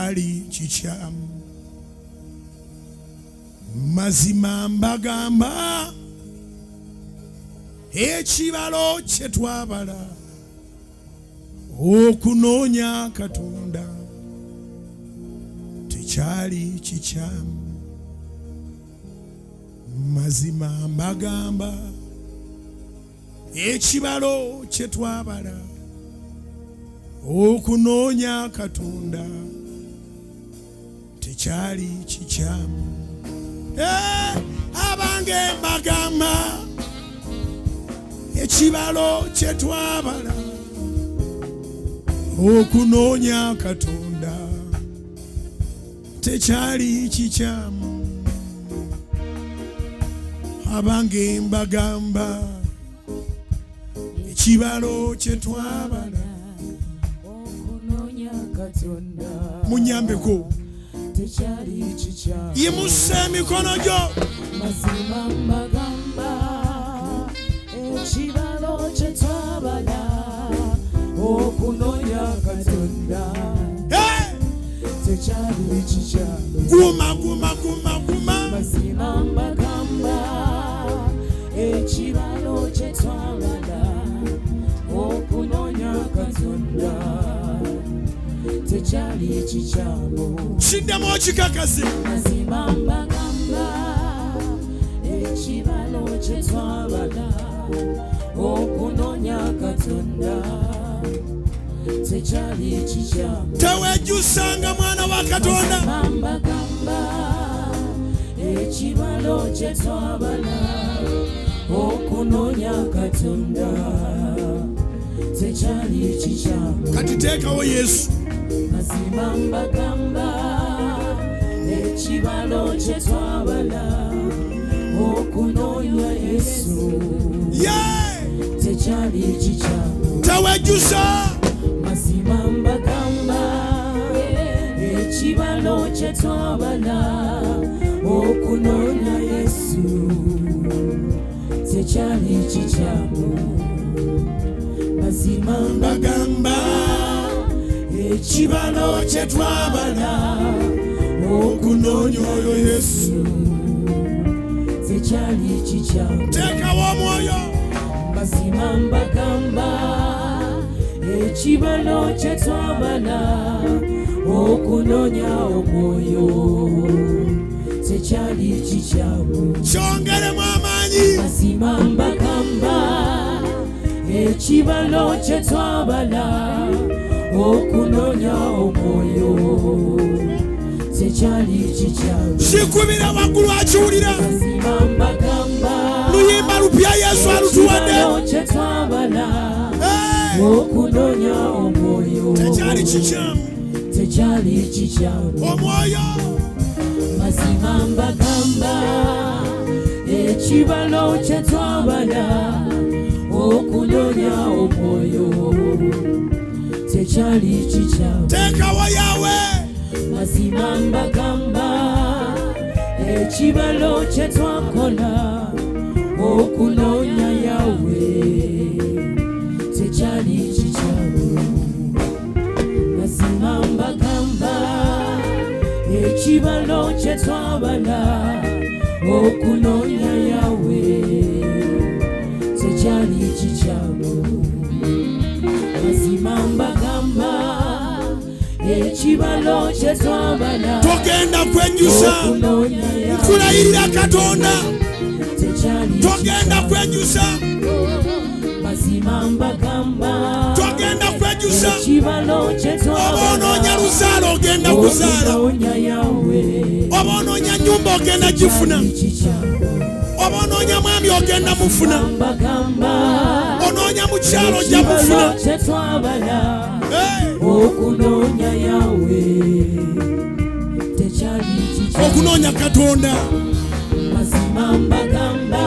tekyali kikyamu. Mazima mbagamba ekibalo kye twabala okunoonya Katonda tekyali kikyamu. Mazima mbagamba ekibalo kye twabala okunoonya Katonda tekyali kikyamu. Abange mbagamba ekibalo kye twabala okunoonya Katonda tekyali kikyamu. Abange mbagamba ekibalo kye twabala okunoonya Katonda munyambeko tekyali kikyamu. Yimusa emikono gyo. Mazima mbagamba ekibalo kye twabala okunoonya Katonda tekyali kikyamu. Guma. Mazima mbagamba ekibalo kye twabala okunoonya Katonda tekyali kikyamu. Kiddemu okikakase. Mazima mbagamba ekibalo kye twabala okunoonya Katonda tekyali kikyamu. Tewejjusanga mwana wa Katonda. Mazima mbagamba ekibalo kye twabala okunoonya Katonda tekyali kikyamu. Kati teekawo Yesu. Mazima mbagamba ekibalo kye twabala okunoonya Yesu tekyali kikyamu. Tewejjusa. Mazima mbagamba ekibalo kye twabala okunoonya Yesu tekyali kikyamu. Mazima Mbagamba ekibalo kye twabala okunoonya oyo Yesu tekyali kikyamu. teekawo omwoyo. Mazima mbagamba ekibalo kye twabala okunoonya omwoyo tekyali kikyamu. Kyongeremu amaanyi. Mazima mbagamba ekibalo kye twabala okunoonya omwoyo tekyali kikyamu. Kikubira waggulu akiwulira. Mazima mbagamba Luyimba lupya Yesu alutuwadde. ekibalo kye twabala okunoonya omwoyo Tekyali kikyamu. tekyali kikyamu. Omwoyo. Mazima mbagamba ekibalo kye twabala okunoonya omwoyo tekyali kikyamu. Teekawo Yawe. Mazima mbagamba ekibalo kye twakola okunoonya Yawe tekyali kikyamu. Mazima mbagamba ekibalo kye twabala okunoonya Yawe tekyali kikyamu. Mazima mbagamba ekibalo kye twabala Togenda kwenjusa. okunoonya Yawe Nkulayirira Katonda. tekyali Togenda kwenjusa. Mazima mbagamba Togenda kwenjusa. ekibalo kye Oba onoonya twabala luzaala ogenda kuzaala. okunoonya Yawe Oba onoonya nnyumba ogenda gifuna. Oba onoonya mwami ogenda mufuna. mbagamba Onoonya mukyalo ojja mufuna. ekibalo kye twabala okunoonya Yawe tekyali kikyamu. Okunoonya Katonda. Mazima mbagamba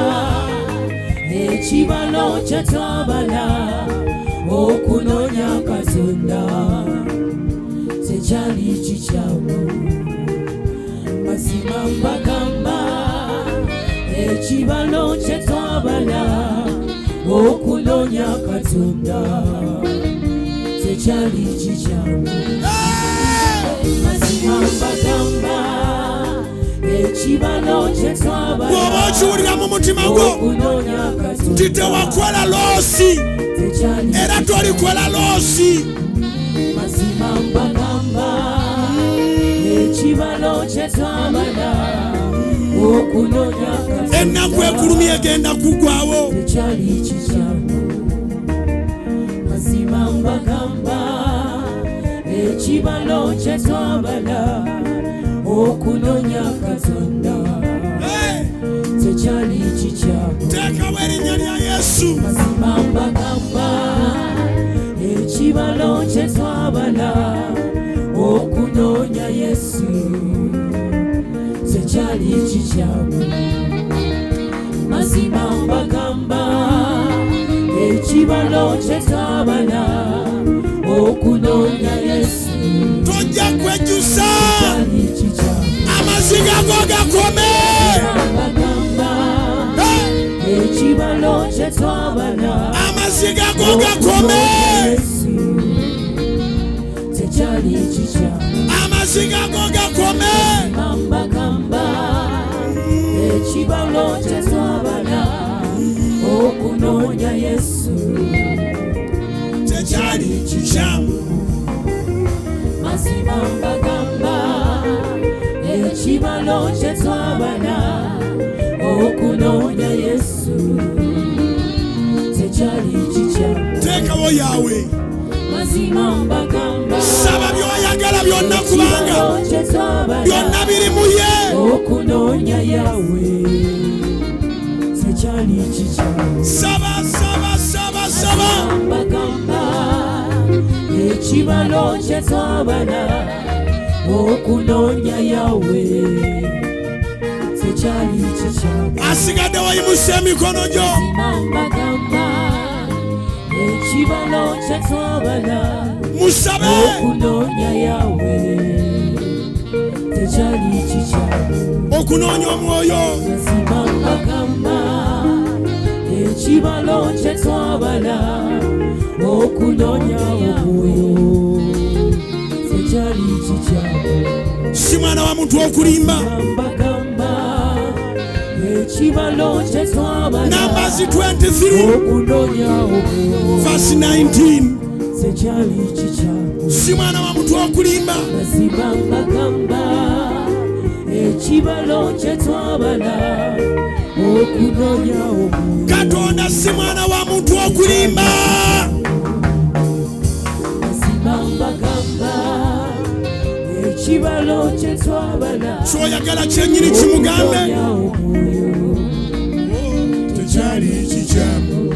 ekibalo kye twabala okunoonya Katonda tekyali kikyamu. Mazima mbagamba ekibalo kye twabala okunoonya Katonda tekyali kikyamu. Mazima bw'oba okiwulira mu mutima gwo nti tewakola loosi era tolikola loosi mazima mbagamba ekibalo kye twabala okunoonya ennaku ekulumya egenda kugwawo tekyali kikyamu mazima mbagamba ekibalo kye twabala okunoonya Katonda tekyali kikyamu teekawo erinnya lya Yesu mazima mbagamba ekibalo kye twabala okunoonya Yesu tekyali kikyamu mazima mbagamba ekibalo kye twabala okunoonya Yesu tojja kwejjusa tekyali kikyamu amaziga go gakome mbagamba ekibalo kye twabala amaziga go gakome tekyali kikyamu amaziga go gakome mbagamba ekibalo kye twabala okunoonya Yesu tekyali kikyamu mazima mbagamba ekibalo kye twabala okunoonya Yesu tekyali kikyamu teekawo yawe mazima mbagamba saba by'oyagala byonna kubanga byonna biri mu ye okunoonya yawe tekyali kikyamu saba saba saba saba mbagamba ekibalo kye twabala okunoonya yawe tekyali kikyamu asigadde wayimusa emikono gyo mbagamba ekibalo kye twabala musabe okunoonya yawe tekyali kikyamu okunoonya omwoyo mazima mbagamba ekibalo kye twabala okunoonya omwoyo tekyali kikyamu si mwana wa muntu okulimba mbagamba ekibalo kye twabala Numbers 23 okunoonya omwoyo verse 19 tekyali kikyamu si mwana wa muntu okulimba mazima mbagamba ekibalo kye twabala okunoonya omwoyo Katonda si mwana wa muntu okulimba mazima mbagamba ekibalo kye twabala kyoyagala kyennyini kimugambe okunoonya omwoyo tekyali kikyamu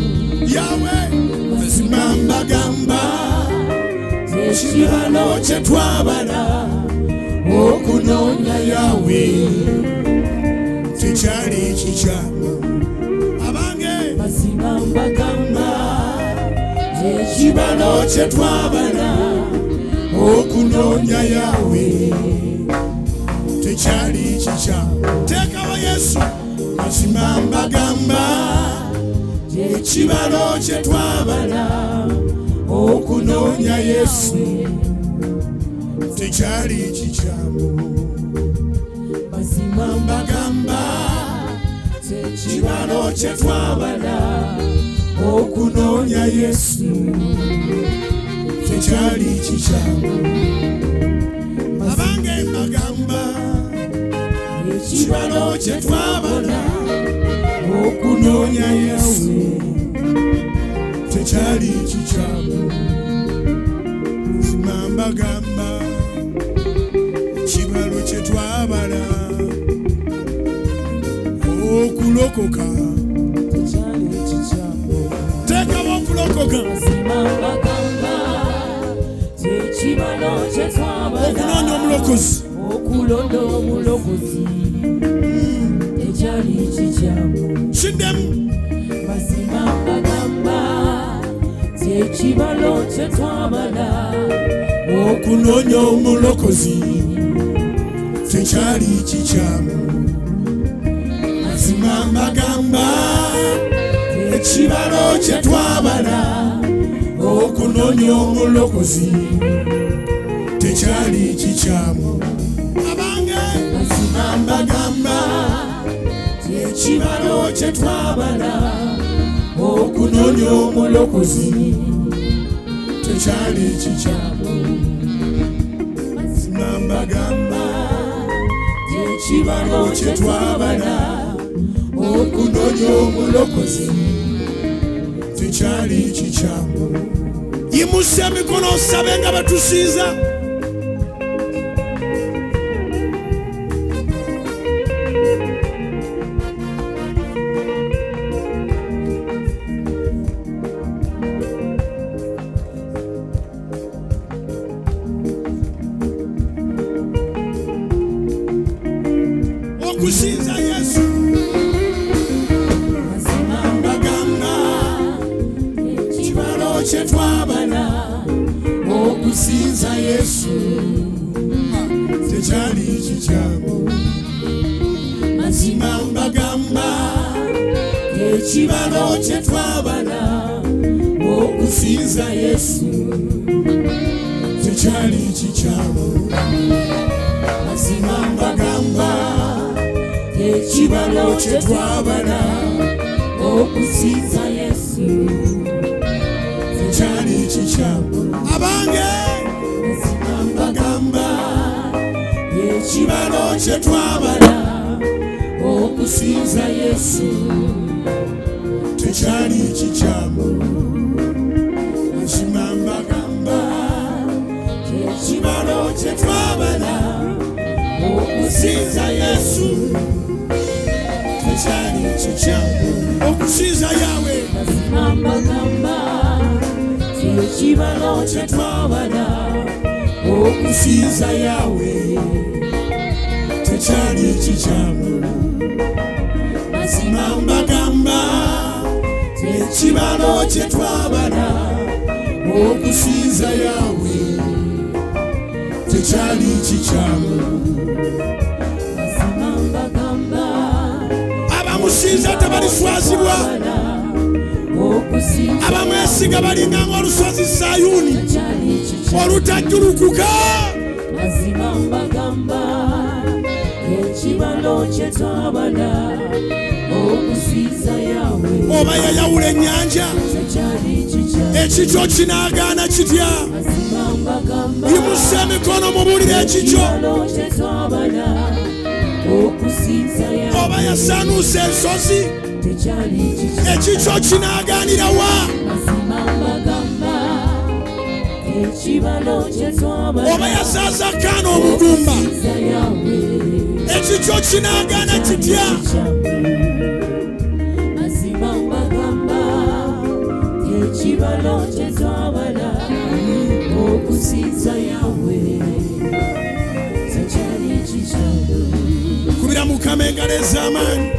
yawe mazima mbagamba ekibalo kye twabala okunoonya yawe tekyali kikyamu abange mazima mbagamba ekibalo kye twabala okunoonya yawe tekyali kikyamu teekawo Yesu mazima mbagamba ekibalo kye twabala okunoonya Yesu tekyali kikyamu mazima mbagamba ekibalo kye twabala okunoonya Yesu tekyali kikyamu abange mbagamba ekibalo kye twabala okunoonya Yesu tekyali kikyamu mazima mbagamba ekibalo kye twabala okulokoka tekyali kikyamu teekawo okulokoka mazima mbagamba ekibalo kye twabala okunoonya omulokozi okulonda omulokozi tekyali kikyamu kiddemu mazima mbagamba ekibalo kye twabala okunoonya omulokozi tekyali kikyamu mazima mbagamba ekibalo kye twabala okunoonya omulokozi tekyali kikyamu abange mazima mbagamba ekibalo kye twabala okunoonya omulokozi tekyali kikyamu. Mazima mbagamba ekibalo kye twabala okunoonya omulokozi tekyali kikyamu. Yimusa emikono osabe nga batusinza. Okusinza Yesu. Mazima mbagamba ekibalo kye twabala okusinza Yesu tekyali kikyamu. Mazima mbagamba ekibalo kye twabala okusinza Yesu tekyali kikyamu. Mazima mbagamba ekibalo kye twabala okusinza Yesu tekyali kikyamu. Abange mazima mbagamba ekibalo kye twabala okusinza Yesu tekyali kikyamu. Mazima mbagamba ekibalo kye twabala okusinza Yesu tekyali kikyamu. Okusinza Yawe. Mazima mbagamba ekibalo kye twabala okusinza Yawe tekyali kikyamu. Mazima mbagamba ekibalo kye twabala okusinza Yawe tekyali kikyamu. Mazima mbagamba abamusinza tebaliswazibwa, abamwesiga balinganga olusozi Sayuni olutajjulukuka. Mazima mbagamba ekibalo kye twabala okusinza Yawe. Oba yayawula ennyanja ekikyo kinaagaana kitya? Yimusa emikono mubuulire ekikyo. Oba yasaanuusa ensozi ekikyo kinaagaanira wa? Oba yasaaza Kaana omugumba ekikyo kinaagaana kitya? Mazima mbagamba ekibalo kye twabala okusinza Yawe tekyali kikyamu. Kubira Mukama engalo ez'amaanyi.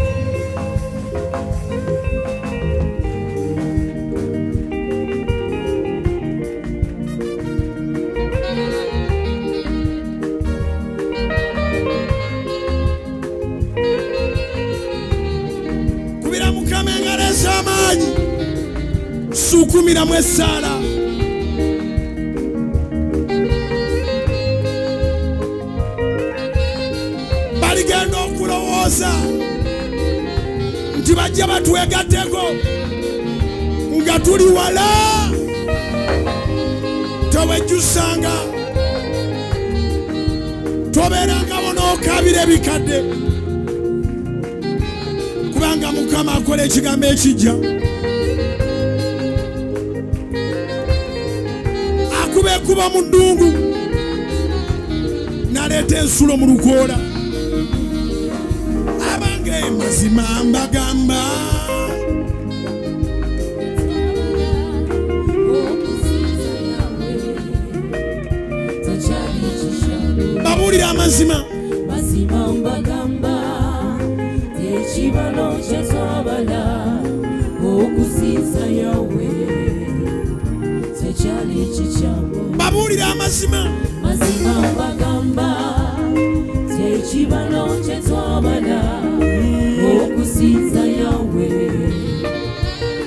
Kubira Mukama engalo ez'amaanyi. Sukumiramu essaala. Baligenda okulowooza nti bajja batwegatteko nga tuli wala. Towejjusanga tobeeranga bonookabira ebikadde, kubanga Mukama akola ekigambo ekijja. Akuba ekuba mu ddungu naleeta ensulo mu lukoola. Abange mazima mbagamba babuulira amazima. Mazima mbagamba ekibalo kye twabala okusinza Yawe tekyali kikyamu. Babuulira amazima. Mazima mbagamba ekibalo kye twabala okusinza Yawe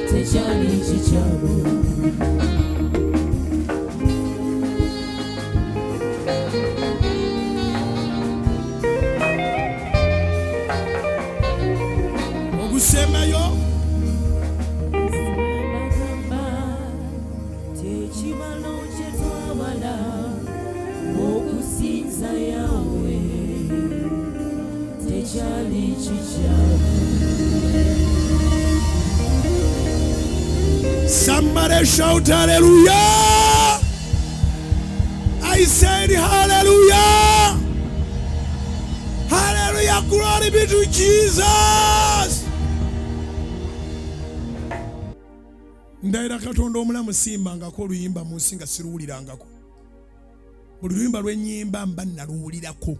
tekyali kikyamu. tekyali kikyamu. Somebody shout hallelujah. I said hallelujah. Hallelujah. Glory be to Jesus. Ndaira Katonda omulamu simbangako oluyimba mu nsi nga siruwulirangako. Buli luyimba lw'ennyimba mba naluwulirako.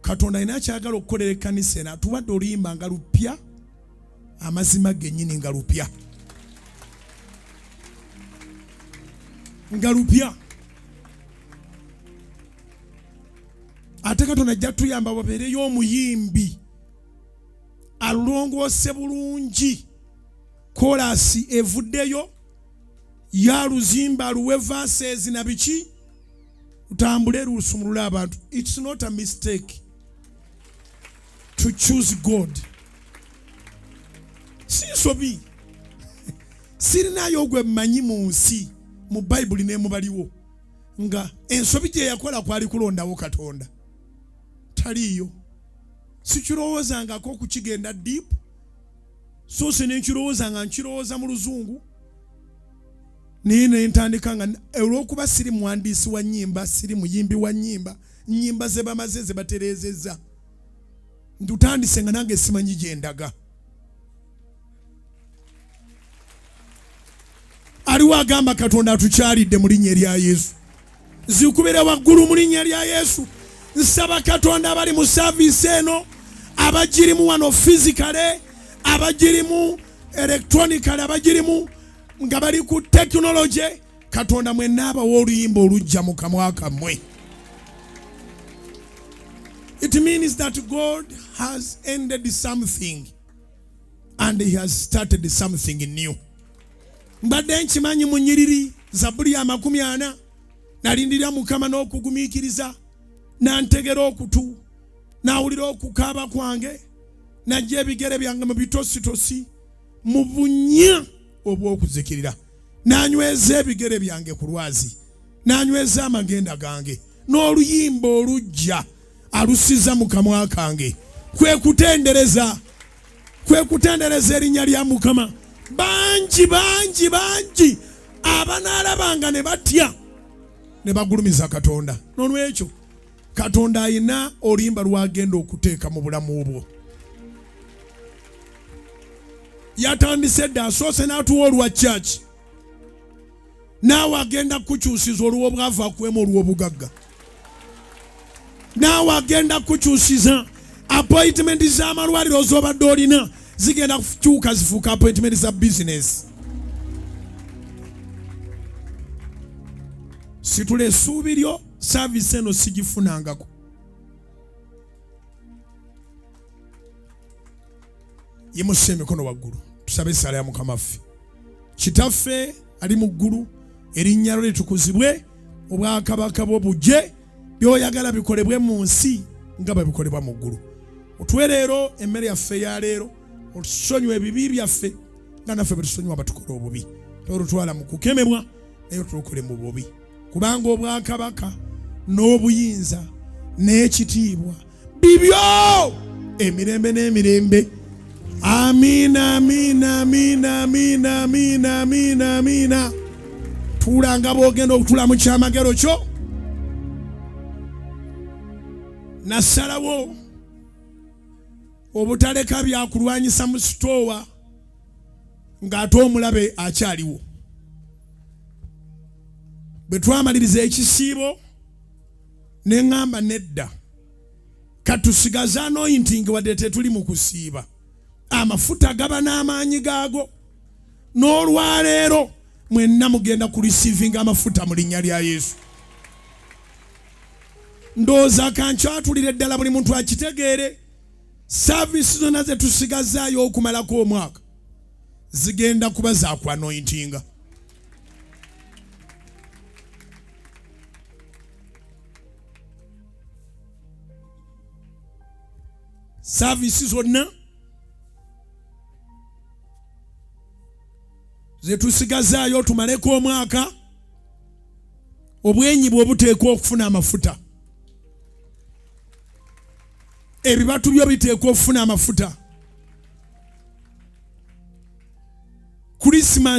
Katonda alina kyagala okukolera ekkanisa eno, atuwadde oluyimba nga lupya, amazima gennyini nga lupya. Nga lupya. Ate Katonda ajja tuyamba babeereyo omuyimbi alongoose bulungi, kolasi evuddeyo, ya luzimba luwe verses na biki, utambule lusumulule abantu. It's not a mistake to choose God. Sinsobi sirinayo gwe mmanyi mu nsi mu Bible ne mubaliwo nga ensobi gye yakola kwali kulondawo Katonda. Taliyo. Sikirowoozangako okukigenda deep, so se nenkirowooza nga nkirowooza mu luzungu, naye ne ntandika nga olw'okuba siri muwandiisi wa nnyimba, siri muyimbi wa nnyimba, nnyimba ze bamaze ze batereezezza, ntutandise nga nange simanyi gye ndaga. Aliwo agamba Katonda atukyalidde mu linnya erya Yesu. Zikubire waggulu mu linnya erya Yesu. Nsaba Katonda abali mu service eno, abagirimu wano physically, abagirimu electronically, abagirimu nga bali ku technology, Katonda mwenna abawa oluyimba olujja mu kamwa kammwe. It means that God has ended something and he has started something new. Mbadde nkimanyi mu nnyiriri Zaburi ya 40 nalindira Mukama n'okugumiikiriza, nantegera okutu, nawulira okukaaba kwange, najja ebigere byange mu bitositosi mu bunnya obw'okuzikirira, nanyweza ebigere byange ku lwazi, nanyweza amagenda gange n'oluyimba olujja alusiza mu kamwa kange, kwe kutendereza erinnya lya Mukama. Bangi abanaalabanga ne batya ne bagulumiza Katonda. N'olwekyo Katonda ayina oluyimba lwagenda okuteeka mu bulamu bwo. Yatandise dda, asoose n'atuwa olwa church, naawe agenda kukyusiza olw'obwavu akuwemu olw'obugagga. Naawe agenda kukyusiza appointment z'amalwaliro z'obadde olina, zigenda kukyuka zifuuka appointment za business. Situla essuubi lyo, service eno sigifunangako. Yimusa emikono waggulu tusabe essala ya Mukama ffe. Kitaffe ali mu ggulu, erinnya lyo litukuzibwe, obwakabaka bwo bujje, by'oyagala bikolebwe mu nsi nga bwe bikolebwa mu ggulu. Otuwe leero emmere yaffe ya leero, otusonyiwe ebibi byaffe nga naffe bwe tusonyiwa abatukola obubi. Tolutwala mu kukemebwa, naye tulokole mu bubi. Kubanga obwakabaka n'obuyinza n'ekitiibwa bibyo emirembe n'emirembe. Amina, amina, amina, amina, amina, amina, amina. Tuulanga bw'ogenda okutula mu kyamagero kyo. Nasalawo obutaleka byakulwanyisa mu sitoowa ng'ate omulabe akyaliwo. Bwe twamaliriza ekisiibo ne ŋŋamba nedda, katusigaze anointing wadde tetuli mu kusiiba. Amafuta gaba n'amaanyi gaago. N'olwaleero mwenna mugenda ku receiving amafuta mu linnya lya Yesu. Ndowooza kankyatulire ddala buli muntu akitegeere, service zonna ze tusigazaayo okumalako omwaka zigenda kuba za ku anointinga. Service zonna ze tusigazaayo tumaleko omwaka, obwenyi bwe buteekwa okufuna amafuta. ebibatu byo biteekwa okufuna amafuta